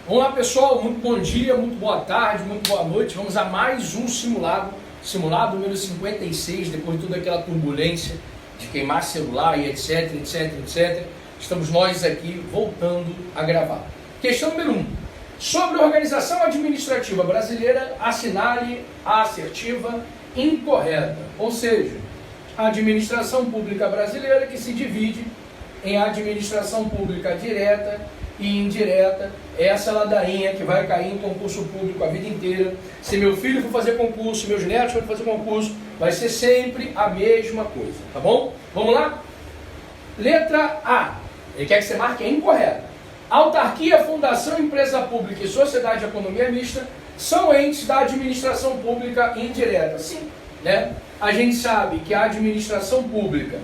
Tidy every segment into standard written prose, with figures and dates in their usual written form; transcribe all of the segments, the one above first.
Vamos lá, pessoal, muito bom dia, muito boa tarde, muito boa noite. Vamos a mais um simulado número 56, depois de toda aquela turbulência de queimar celular e etc, etc, etc. Estamos nós aqui voltando a gravar. Questão número 1. Sobre a organização administrativa brasileira, assinale a assertiva incorreta. Ou seja, a administração pública brasileira que se divide em administração pública direta e indireta, essa ladainha que vai cair em concurso público a vida inteira. Se meu filho for fazer concurso, meus netos forem fazer concurso, vai ser sempre a mesma coisa, tá bom? Vamos lá? Letra A. Ele quer que você marque a incorreta. Autarquia, fundação, empresa pública e sociedade de economia mista são entes da administração pública indireta. Sim, né? A gente sabe que a administração pública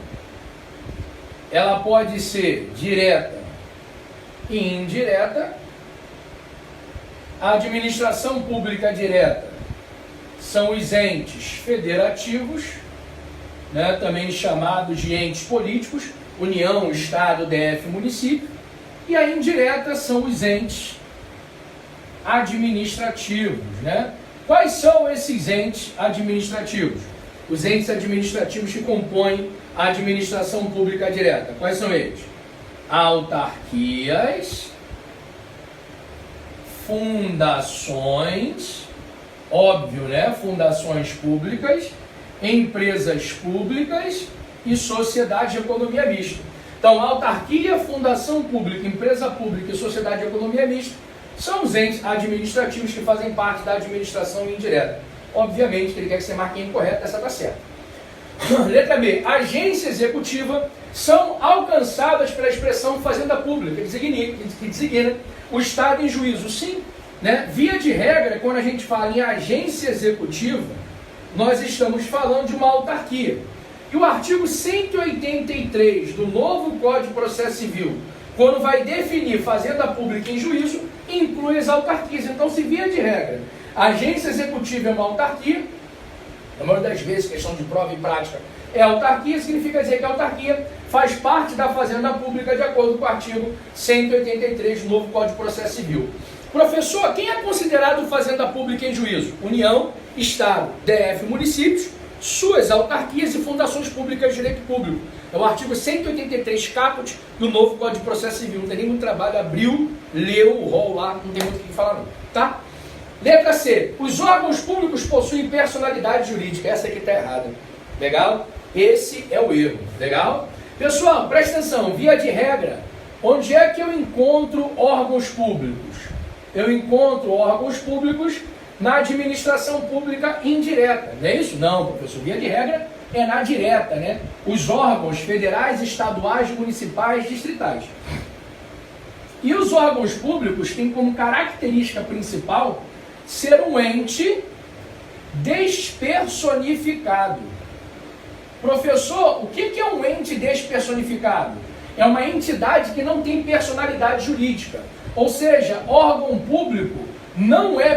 ela pode ser direta e indireta. A administração pública direta são os entes federativos, né, também chamados de entes políticos, União, Estado, DF, município, e a indireta são os entes administrativos, né? Quais são esses entes administrativos? Os entes administrativos que compõem a administração pública direta. Quais são eles? Autarquias, fundações, óbvio, né? Fundações públicas, empresas públicas e sociedade de economia mista. Então, autarquia, fundação pública, empresa pública e sociedade de economia mista são os entes administrativos que fazem parte da administração indireta. Obviamente, ele quer que você marque a incorreta, essa está certa. Letra B. Agência executiva são alcançadas pela expressão fazenda pública, que designa o Estado em juízo. Sim, né? Via de regra, quando a gente fala em agência executiva, nós estamos falando de uma autarquia. E o artigo 183 do novo Código de Processo Civil, quando vai definir fazenda pública em juízo, inclui as autarquias. Então, se via de regra, a agência executiva é uma autarquia, na maioria das vezes, questão de prova e prática, é autarquia, significa dizer que a autarquia faz parte da fazenda pública de acordo com o artigo 183 do novo Código de Processo Civil. Professor, quem é considerado fazenda pública em juízo? União, Estado, DF, municípios, suas autarquias e fundações públicas de direito público. É o artigo 183 caput do novo Código de Processo Civil. Não tem nenhum trabalho, abriu, leu o rol lá, não tem muito o que falar não, tá? Letra C. Os órgãos públicos possuem personalidade jurídica. Essa aqui está errada. Legal? Esse é o erro. Legal? Pessoal, presta atenção. Via de regra, onde é que eu encontro órgãos públicos? Eu encontro órgãos públicos na administração pública indireta. Não é isso? Não, professor. Via de regra é na direta, né? Os órgãos federais, estaduais, municipais, distritais. E os órgãos públicos têm como característica principal ser um ente despersonificado. Professor, o que é um ente despersonificado? É uma entidade que não tem personalidade jurídica. Ou seja, órgão público não é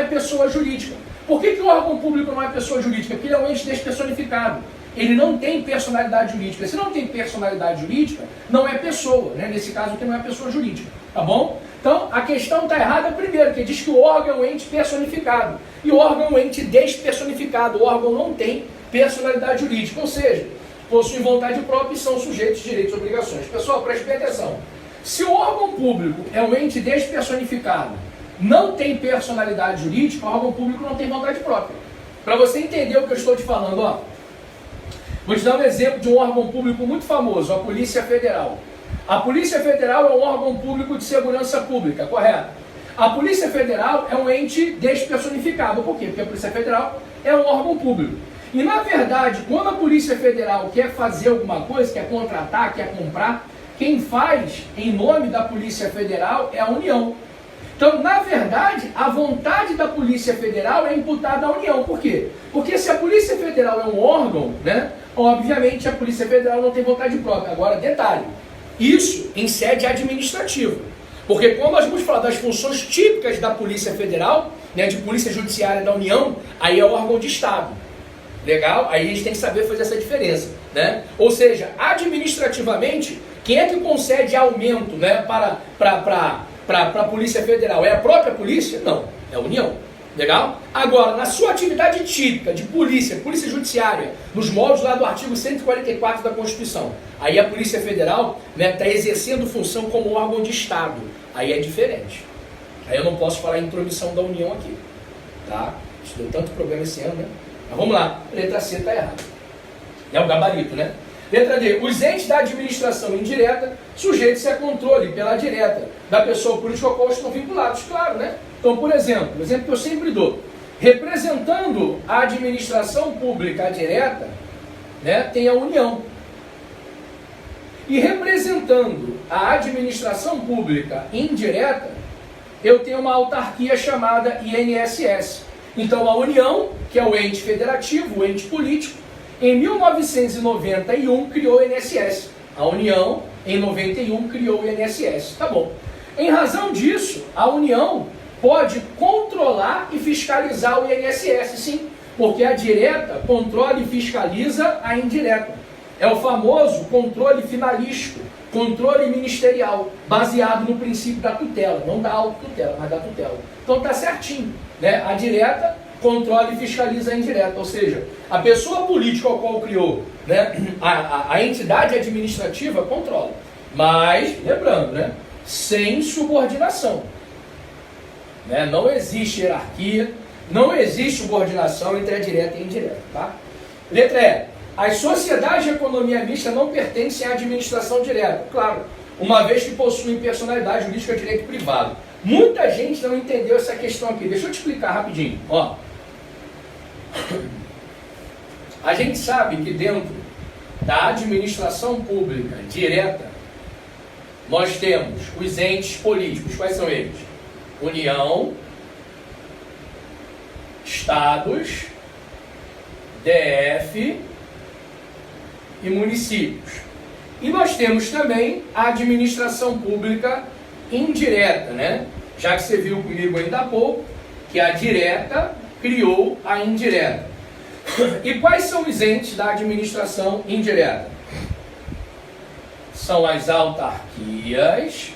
pessoa jurídica. Por que o órgão público não é pessoa jurídica? Porque ele é um ente despersonificado. Ele não tem personalidade jurídica. Se não tem personalidade jurídica, não é pessoa, né? Nesse caso aqui não é pessoa jurídica, tá bom? Então, a questão está errada primeiro, que diz que o órgão é um ente personificado. E o órgão é um ente despersonificado. O órgão não tem personalidade jurídica, ou seja, possuem vontade própria e são sujeitos de direitos e obrigações. Pessoal, preste bem atenção. Se o órgão público é um ente despersonificado, não tem personalidade jurídica, o órgão público não tem vontade própria. Para você entender o que eu estou te falando, ó, vou te dar um exemplo de um órgão público muito famoso, a Polícia Federal. A Polícia Federal é um órgão público de segurança pública, correto? A Polícia Federal é um ente despersonificado. Por quê? Porque a Polícia Federal é um órgão público. E, na verdade, quando a Polícia Federal quer fazer alguma coisa, quer contratar, quer comprar, quem faz em nome da Polícia Federal é a União. Então, na verdade, a vontade da Polícia Federal é imputada à União. Por quê? Porque se a Polícia Federal é um órgão, né, obviamente a Polícia Federal não tem vontade própria. Agora, detalhe, isso em sede administrativa. Porque quando nós vamos falar das funções típicas da Polícia Federal, né, de Polícia Judiciária da União, aí é órgão de Estado. Legal? Aí a gente tem que saber fazer essa diferença, né? Ou seja, administrativamente, quem é que concede aumento, né, para para a Polícia Federal é a própria polícia? Não, é a União. Legal? Agora, na sua atividade típica de polícia judiciária, nos moldes lá do artigo 144 da Constituição, aí a Polícia Federal está exercendo função como órgão de Estado. Aí é diferente. Aí eu não posso falar em intromissão da União aqui. Tá? Isso deu tanto problema esse ano, né? Mas vamos lá. Letra C está errada. É o gabarito, né? Letra D. Os entes da administração indireta sujeitos a controle pela direta da pessoa política ao qual estão vinculados. Claro, né? Então, por exemplo, o exemplo que eu sempre dou. Representando a administração pública direta, né, tem a União. E representando a administração pública indireta, eu tenho uma autarquia chamada INSS. Então, a União, que é o ente federativo, o ente político, em 1991 criou o INSS. A União, em 91, criou o INSS. Tá bom. Em razão disso, a União pode controlar e fiscalizar o INSS, sim. Porque a direta controla e fiscaliza a indireta. É o famoso controle finalístico, controle ministerial, baseado no princípio da tutela. Não da autotutela, mas da tutela. Então tá certinho, né? A direta controla e fiscaliza a indireta, ou seja, a pessoa política ao qual criou, né, a entidade administrativa controla, mas, lembrando, né, sem subordinação, né, não existe hierarquia, não existe subordinação entre a direta e a indireta, tá? Letra E, as sociedades de economia mista não pertencem à administração direta, claro, uma vez que possuem personalidade jurídica de direito privado. Muita gente não entendeu essa questão aqui, deixa eu te explicar rapidinho, ó. A gente sabe que dentro da administração pública direta, nós temos os entes políticos. Quais são eles? União, Estados, DF e municípios. E nós temos também a administração pública indireta, né? Já que você viu comigo ainda há pouco, que a direta criou a indireta. E quais são os entes da administração indireta? São as autarquias,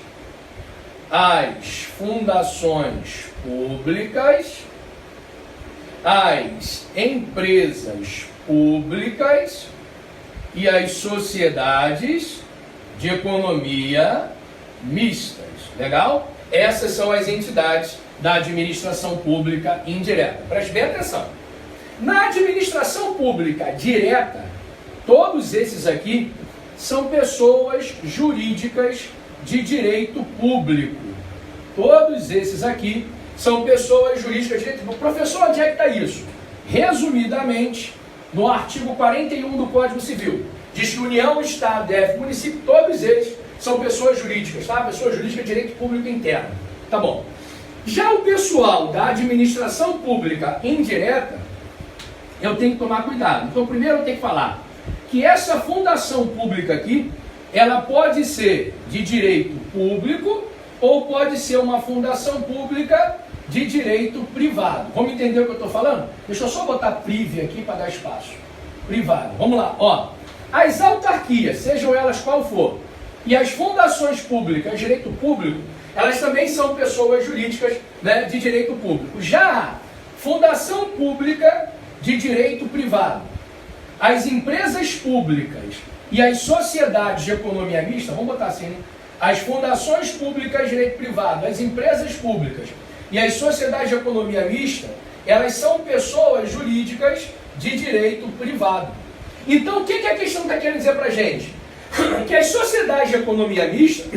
as fundações públicas, as empresas públicas e as sociedades de economia mistas. Legal? Essas são as entidades da administração pública indireta. Preste bem atenção. Na administração pública direta, todos esses aqui são pessoas jurídicas de direito público. Todos esses aqui são pessoas jurídicas de direito público. Professor, onde é que está isso? Resumidamente, no artigo 41 do Código Civil. Diz que União, Estado, DF, município, todos eles são pessoas jurídicas, tá? Pessoa jurídica de direito público interno. Tá bom. Já o pessoal da administração pública indireta, eu tenho que tomar cuidado. Então, primeiro eu tenho que falar que essa fundação pública aqui, ela pode ser de direito público ou pode ser uma fundação pública de direito privado. Vamos entender o que eu estou falando? Deixa eu só botar prive aqui para dar espaço. Privado. Vamos lá. Ó, as autarquias, sejam elas qual for, e as fundações públicas de direito público, elas também são pessoas jurídicas, né, de direito público. Já a fundação pública de direito privado, as empresas públicas e as sociedades de economia mista, vamos botar assim, né? As fundações públicas de direito privado, as empresas públicas e as sociedades de economia mista, elas são pessoas jurídicas de direito privado. Então, o que a questão está querendo dizer para a gente? Que as sociedades de economia mista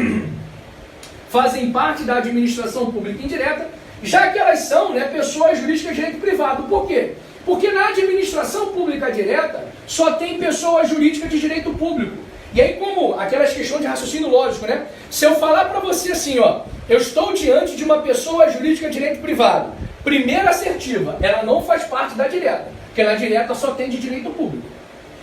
fazem parte da administração pública indireta, já que elas são, né, pessoas jurídicas de direito privado. Por quê? Porque na administração pública direta só tem pessoas jurídicas de direito público. E aí, como aquelas questões de raciocínio lógico, né? Se eu falar para você assim, ó, eu estou diante de uma pessoa jurídica de direito privado. Primeira assertiva, ela não faz parte da direta, porque na direta só tem de direito público.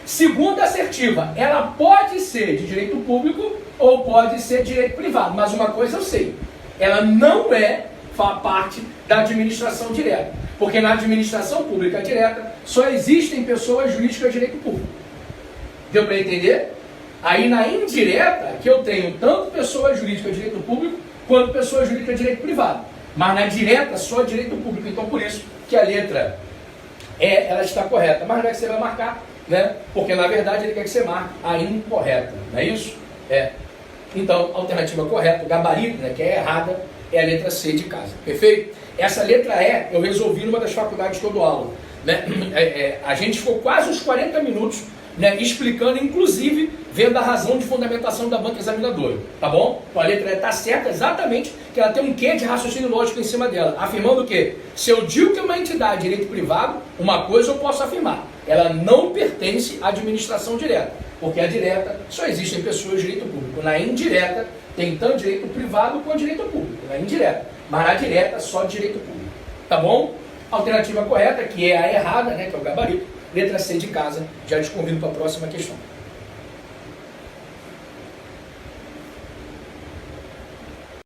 Segunda assertiva, ela pode ser de direito público ou pode ser de direito privado. Mas uma coisa eu sei, ela não é parte da administração direta. Porque na administração pública direta só existem pessoas jurídicas de direito público. Deu para entender? Aí na indireta, que eu tenho tanto pessoa jurídica direito público, quanto pessoa jurídica direito privado. Mas na direta, só direito público. Então por isso que a letra E, ela está correta. Mas não é que você vai marcar, né? Porque na verdade ele quer que você marque a incorreta. Não é isso? Então, alternativa correta, gabarito, né, que é errada, é a letra C de casa. Perfeito? Essa letra E eu resolvi numa das faculdades que eu dou aula. Né? A gente ficou quase uns 40 minutos, né, explicando, inclusive, vendo a razão de fundamentação da banca examinadora. Tá bom? Então a letra E está certa exatamente, que ela tem um quê de raciocínio lógico em cima dela, afirmando que, se eu digo que é uma entidade de direito privado, uma coisa eu posso afirmar: ela não pertence à administração direta. Porque a direta só existe em pessoas de direito público. Na indireta, tem tanto direito privado quanto direito público. Na indireta. Mas na direta, só direito público. Tá bom? Alternativa correta, que é a errada, né, que é o gabarito. Letra C de casa. Já te convido para a próxima questão.